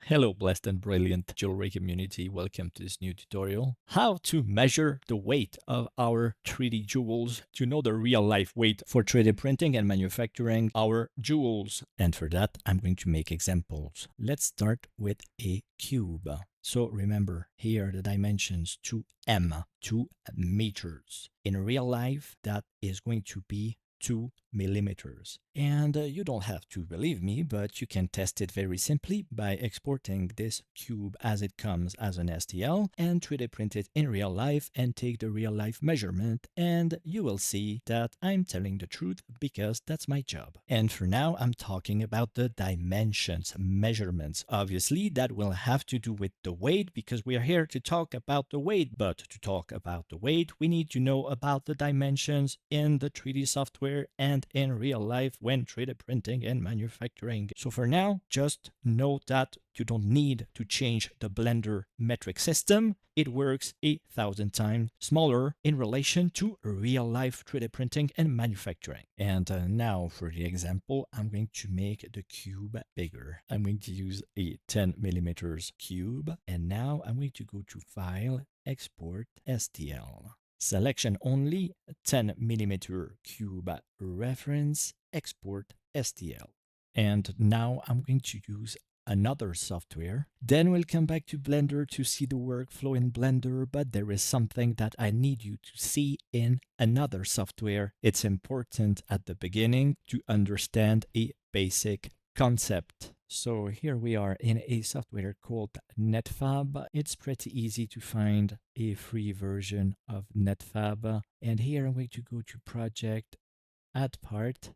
Hello, blessed and brilliant jewelry community. Welcome to this new tutorial. How to measure the weight of our 3D jewels to know the real life weight for 3D printing and manufacturing our jewels. And for that, I'm going to make examples. Let's start with a cube. So remember, here are the dimensions 2m, 2 meters. In real life, that is going to be 2 millimeters. And you don't have to believe me, but you can test it very simply by exporting this cube as it comes as an STL and 3D print it in real life and take the real life measurement, and you will see that I'm telling the truth because that's my job. And for now, I'm talking about the dimensions, measurements. Obviously, that will have to do with the weight because we are here to talk about the weight, but to talk about the weight, we need to know about the dimensions in the 3D software and in real life when 3D printing and manufacturing. So for now, just note that you don't need to change the Blender metric system. It works 1,000 times smaller in relation to real life 3D printing and manufacturing. And now for the example, I'm going to make the cube bigger. I'm going to use a 10 millimeters cube. And now I'm going to go to File, Export, STL. Selection only, 10 millimeter cube reference, export STL. And now I'm going to use another software. Then we'll come back to Blender to see the workflow in Blender, but there is something that I need you to see in another software. It's important at the beginning to understand a basic concept. So here we are in a software called NetFab. It's pretty easy to find a free version of NetFab. And here I'm going to go to Project, Add Part,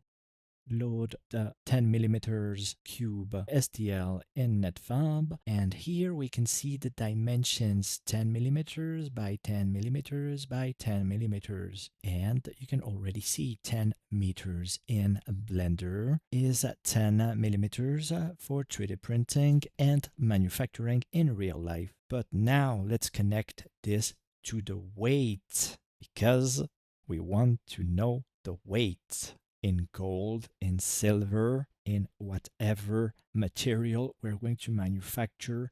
load the 10 millimeters cube STL in NetFab, and here we can see the dimensions 10 millimeters by 10 millimeters by 10 millimeters, and you can already see 10 meters in Blender is 10 millimeters for 3D printing and manufacturing in real life. But now let's connect this to the weight because we want to know the weight in gold, in silver, in whatever material we're going to manufacture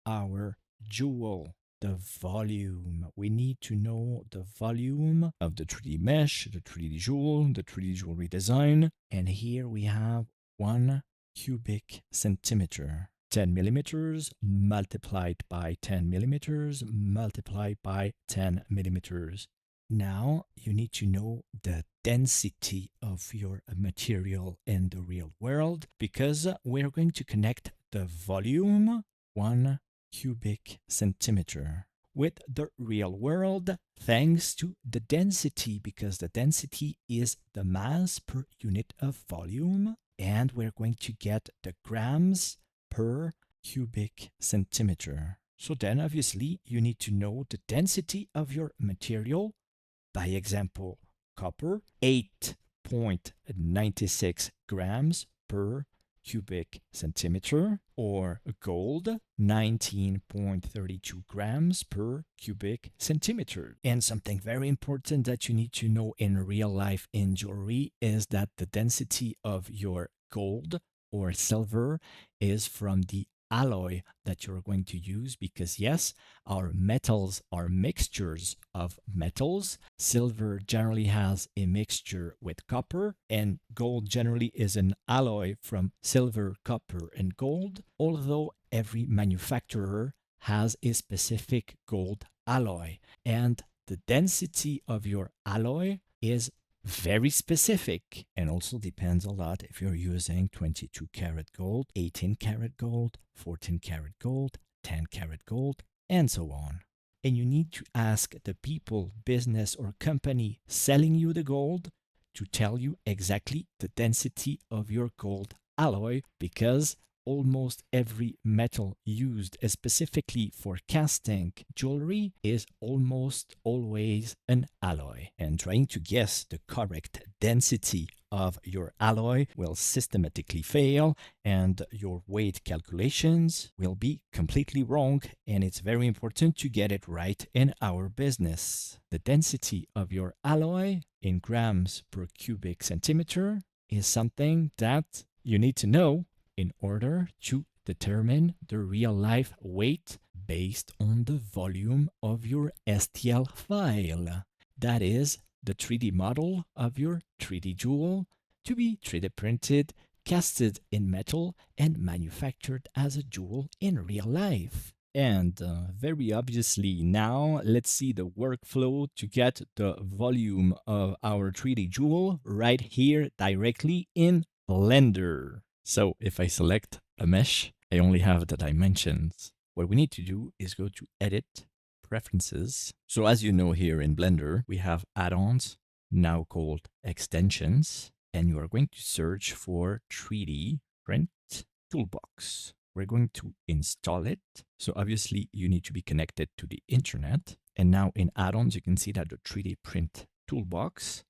our jewel. The volume. We need to know the volume of the 3D mesh, the 3D jewel, the 3D jewelry design. And here we have 1 cubic centimeter. 10 millimeters multiplied by 10 millimeters multiplied by 10 millimeters. Now you need to know the density of your material in the real world because we're going to connect the volume, 1 cubic centimeter, with the real world thanks to the density because the density is the mass per unit of volume, and we're going to get the grams per cubic centimeter. So then obviously you need to know the density of your material. By example, copper, 8.96 grams per cubic centimeter, or gold, 19.32 grams per cubic centimeter. And something very important that you need to know in real life in jewelry is that the density of your gold or silver is from the alloy that you're going to use because yes, our metals are mixtures of metals. Silver generally has a mixture with copper, and gold generally is an alloy from silver, copper, and gold, although every manufacturer has a specific gold alloy, and the density of your alloy is very specific and also depends a lot if you're using 22 karat gold, 18 karat gold, 14 karat gold, 10 karat gold, and so on. And you need to ask the people, business, or company selling you the gold to tell you exactly the density of your gold alloy because almost every metal used specifically for casting jewelry is almost always an alloy. And trying to guess the correct density of your alloy will systematically fail and your weight calculations will be completely wrong, and it's very important to get it right in our business. The density of your alloy in grams per cubic centimeter is something that you need to know in order to determine the real-life weight based on the volume of your STL file. That is the 3D model of your 3D jewel to be 3D printed, casted in metal, and manufactured as a jewel in real life. And very obviously now, let's see the workflow to get the volume of our 3D jewel right here directly in Blender. So if I select a mesh, I only have the dimensions. What we need to do is go to Edit, Preferences. So as you know, here in Blender, we have add-ons, now called extensions, and you are going to search for 3D Print Toolbox. We're going to install it. So obviously you need to be connected to the internet. And now in add-ons, you can see that the 3D Print Toolbox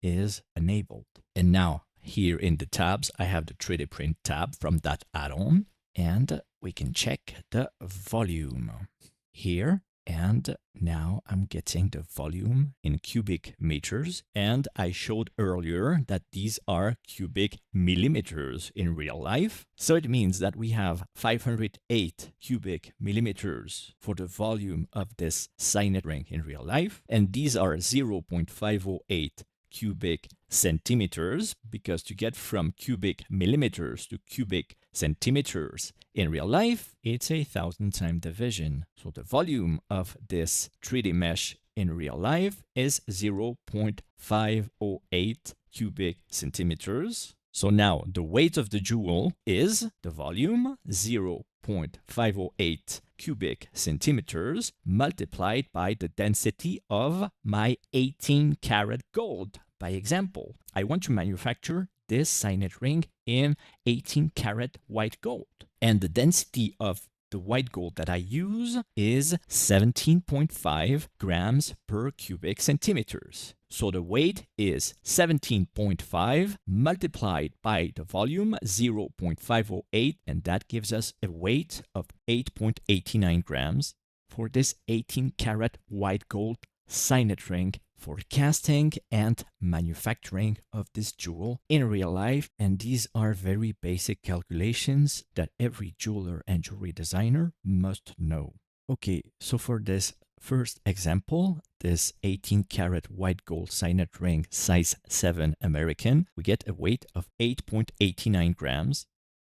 is enabled. And now here in the tabs, I have the 3D Print tab from that add-on, and we can check the volume here. And now I'm getting the volume in cubic meters. And I showed earlier that these are cubic millimeters in real life. So it means that we have 508 cubic millimeters for the volume of this signet ring in real life. And these are 0.508 cubic centimeters, because to get from cubic millimeters to cubic centimeters in real life, it's 1,000 times division. So the volume of this 3D mesh in real life is 0.508 cubic centimeters. So now the weight of the jewel is the volume 0.508 cubic centimeters multiplied by the density of my 18 karat gold. By example, I want to manufacture this signet ring in 18 karat white gold. And the density of the white gold that I use is 17.5 grams per cubic centimeters. So the weight is 17.5 multiplied by the volume 0.508, and that gives us a weight of 8.89 grams for this 18 karat white gold signet ring for casting and manufacturing of this jewel in real life. And these are very basic calculations that every jeweler and jewelry designer must know. Okay, so for this first example, this 18 karat white gold signet ring size 7 American, we get a weight of 8.89 grams.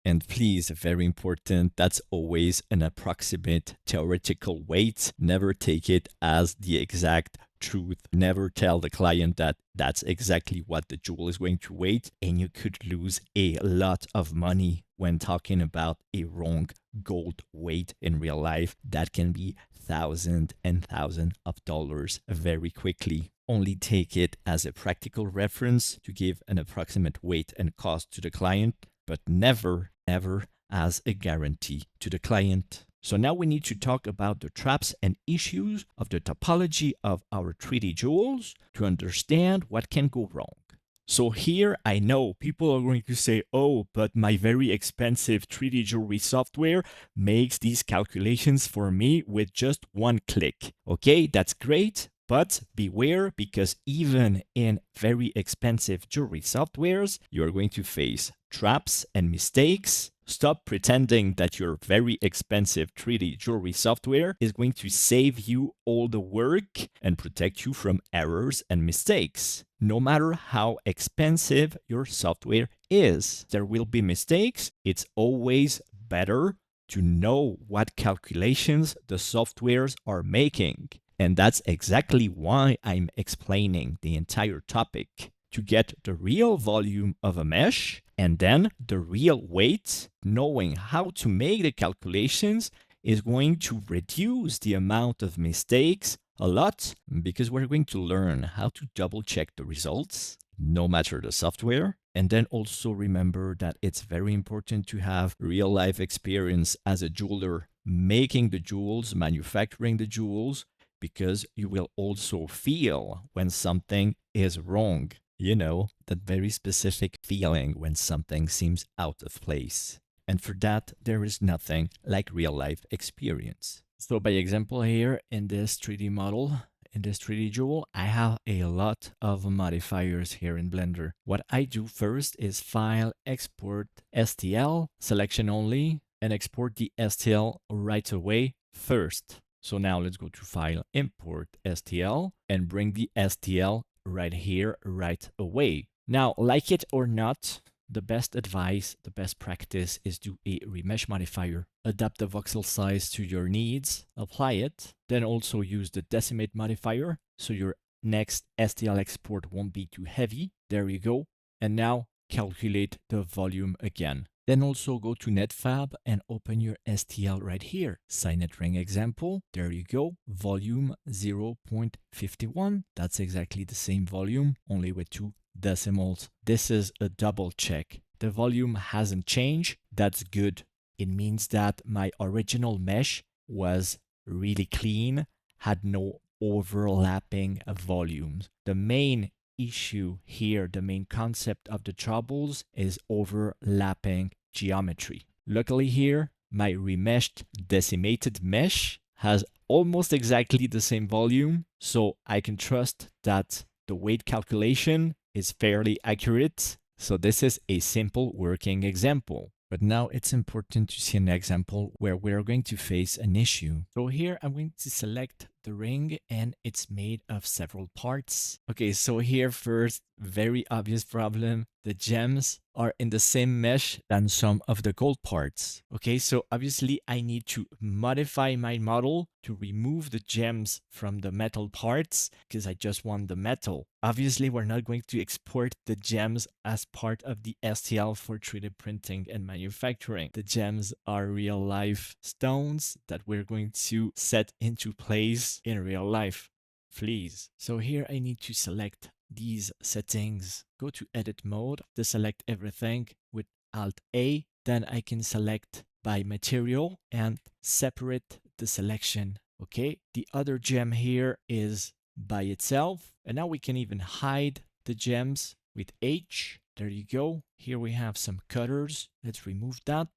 And please, very important, that's always an approximate theoretical weight. Never take it as the exact truth. Never tell the client that that's exactly what the jewel is going to weigh, and you could lose a lot of money when talking about a wrong gold weight in real life. That can be thousands and thousands of dollars very quickly. Only take it as a practical reference to give an approximate weight and cost to the client, but never, ever as a guarantee to the client. So now we need to talk about the traps and issues of the topology of our 3D jewels to understand what can go wrong. So here I know people are going to say, oh, but my very expensive 3D jewelry software makes these calculations for me with just one click. Okay, that's great. But beware, because even in very expensive jewelry softwares, you're going to face traps and mistakes. Stop pretending that your very expensive 3D jewelry software is going to save you all the work and protect you from errors and mistakes. No matter how expensive your software is, there will be mistakes. It's always better to know what calculations the softwares are making. And that's exactly why I'm explaining the entire topic, to get the real volume of a mesh and then the real weight. Knowing how to make the calculations is going to reduce the amount of mistakes a lot, because we're going to learn how to double check the results, no matter the software. And then also remember that it's very important to have real life experience as a jeweler, making the jewels, manufacturing the jewels, because you will also feel when something is wrong. You know, that very specific feeling when something seems out of place. And for that, there is nothing like real life experience. So by example here, in this 3D model, in this 3D jewel, I have a lot of modifiers here in Blender. What I do first is File, Export, STL, Selection Only, and export the STL right away first. So now let's go to File, Import STL, and bring the STL right here right away. Now, like it or not, the best advice, the best practice is do a remesh modifier. Adapt the voxel size to your needs, apply it, then also use the decimate modifier so your next STL export won't be too heavy. There you go. And now calculate the volume again. Then also go to NetFab and open your STL right here. Signet ring example. There you go. Volume 0.51. That's exactly the same volume, only with 2 decimals. This is a double check. The volume hasn't changed. That's good. It means that my original mesh was really clean, had no overlapping volumes. The main issue here, the main concept of the troubles is overlapping geometry. Luckily here, my remeshed decimated mesh has almost exactly the same volume, so I can trust that the weight calculation is fairly accurate. So this is a simple working example. But now it's important to see an example where we're going to face an issue. So here I'm going to select the ring and it's made of several parts. Okay, so here first, very obvious problem. The gems are in the same mesh than some of the gold parts. Okay, so obviously I need to modify my model to remove the gems from the metal parts because I just want the metal. Obviously, we're not going to export the gems as part of the STL for 3D printing and manufacturing. The gems are real life stones that we're going to set into place in real life. Please. So here I need to select these settings. Go to edit mode, deselect everything with Alt A. Then I can select by material and separate the selection. Okay, the other gem here is by itself. And now we can even hide the gems with H. There you go. Here we have some cutters. Let's remove that.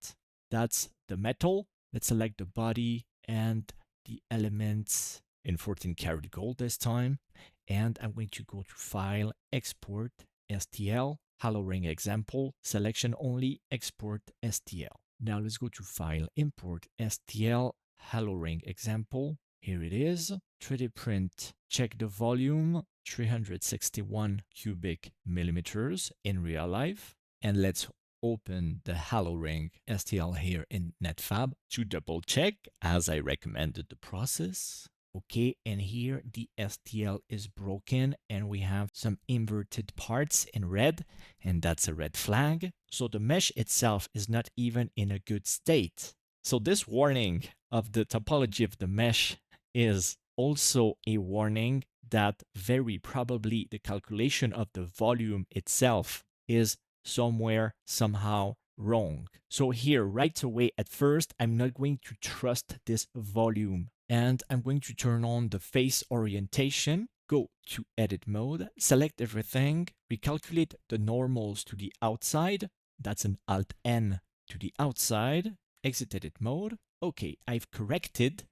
That's the metal. Let's select the body and the elements in 14 karat gold this time. And I'm going to go to File, Export, STL, Halo Ring Example, Selection Only, Export STL. Now let's go to File, Import STL, Halo Ring Example. Here it is. 3D print. Check the volume, 361 cubic millimeters in real life. And let's open the Halo Ring STL here in NetFab to double check as I recommended the process. Okay, and here the STL is broken and we have some inverted parts in red, and that's a red flag. So the mesh itself is not even in a good state. So this warning of the topology of the mesh is also a warning that very probably the calculation of the volume itself is somewhere, somehow wrong. So here right away at first, I'm not going to trust this volume. And I'm going to turn on the face orientation, go to edit mode, select everything, recalculate the normals to the outside. That's an Alt N to the outside, exit edit mode. Okay, I've corrected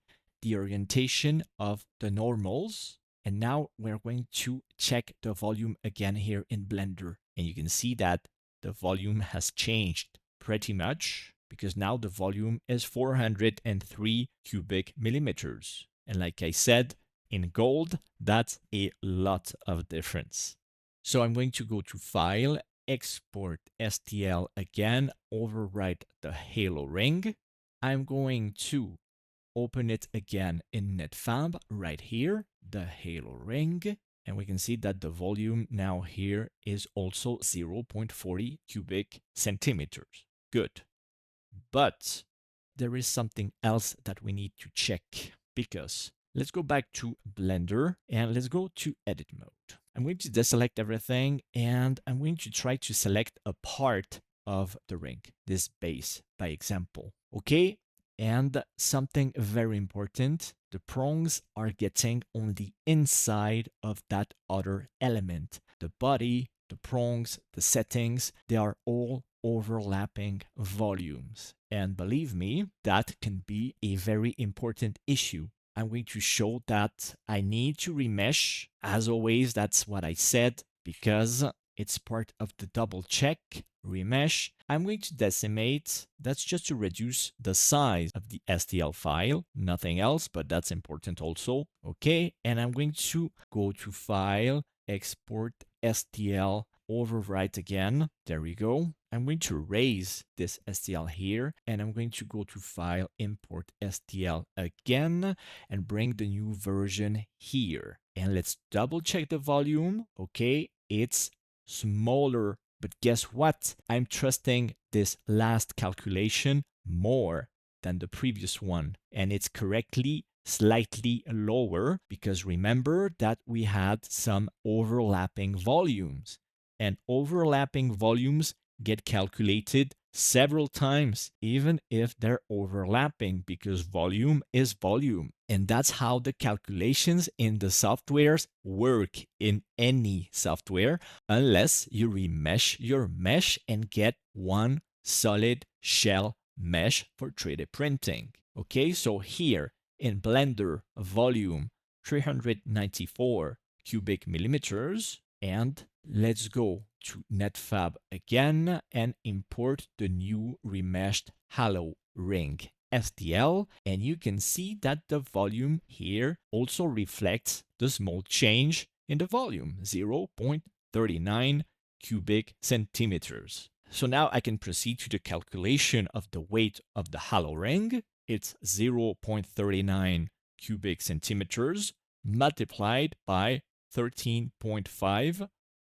the orientation of the normals. And now we're going to check the volume again here in Blender. And you can see that the volume has changed pretty much, because now the volume is 403 cubic millimeters. And like I said, in gold, that's a lot of difference. So I'm going to go to File, Export STL again, overwrite the Halo Ring. I'm going to open it again in NetFab right here, the Halo Ring. And we can see that the volume now here is also 0.40 cubic centimeters. Good. But there is something else that we need to check, because let's go back to Blender and let's go to edit mode. I'm going to deselect everything and I'm going to try to select a part of the ring, this base by example. Okay, and something very important, the prongs are getting on the inside of that other element. The body, the prongs, the settings, they are all overlapping volumes. And believe me, that can be a very important issue. I'm going to show that I need to remesh. As always, that's what I said, because It's part of the double check, remesh. I'm going to decimate. That's just to reduce the size of the STL file, nothing else, but that's important also. Okay, and I'm going to go to File, Export STL, overwrite again. There we go. I'm going to raise this STL here, and I'm going to go to File, Import STL again, and bring the new version here. And let's double check the volume. Okay, it's smaller, but guess what? I'm trusting this last calculation more than the previous one, and it's correctly slightly lower because remember that we had some overlapping volumes, and overlapping volumes get calculated several times, even if they're overlapping, because volume is volume. And that's how the calculations in the softwares work in any software, unless you remesh your mesh and get one solid shell mesh for 3D printing. Okay, so here in Blender, volume 394 cubic millimeters, and let's go to Netfab again and import the new remeshed halo ring STL, and you can see that the volume here also reflects the small change in the volume, 0.39 cubic centimeters. So now I can proceed to the calculation of the weight of the halo ring. It's 0.39 cubic centimeters multiplied by 13.5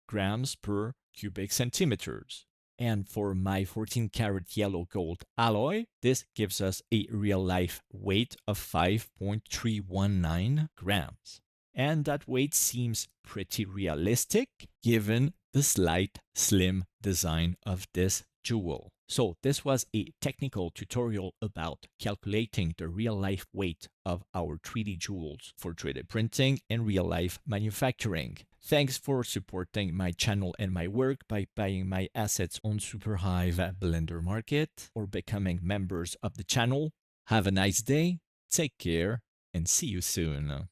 grams per cubic centimeters. And for my 14 karat yellow gold alloy, this gives us a real life weight of 5.319 grams. And that weight seems pretty realistic given the slight slim design of this jewel. So this was a technical tutorial about calculating the real-life weight of our 3D jewels for 3D printing and real-life manufacturing. Thanks for supporting my channel and my work by buying my assets on SUPERHIVE Blender Market or becoming members of the channel. Have a nice day, take care, and see you soon.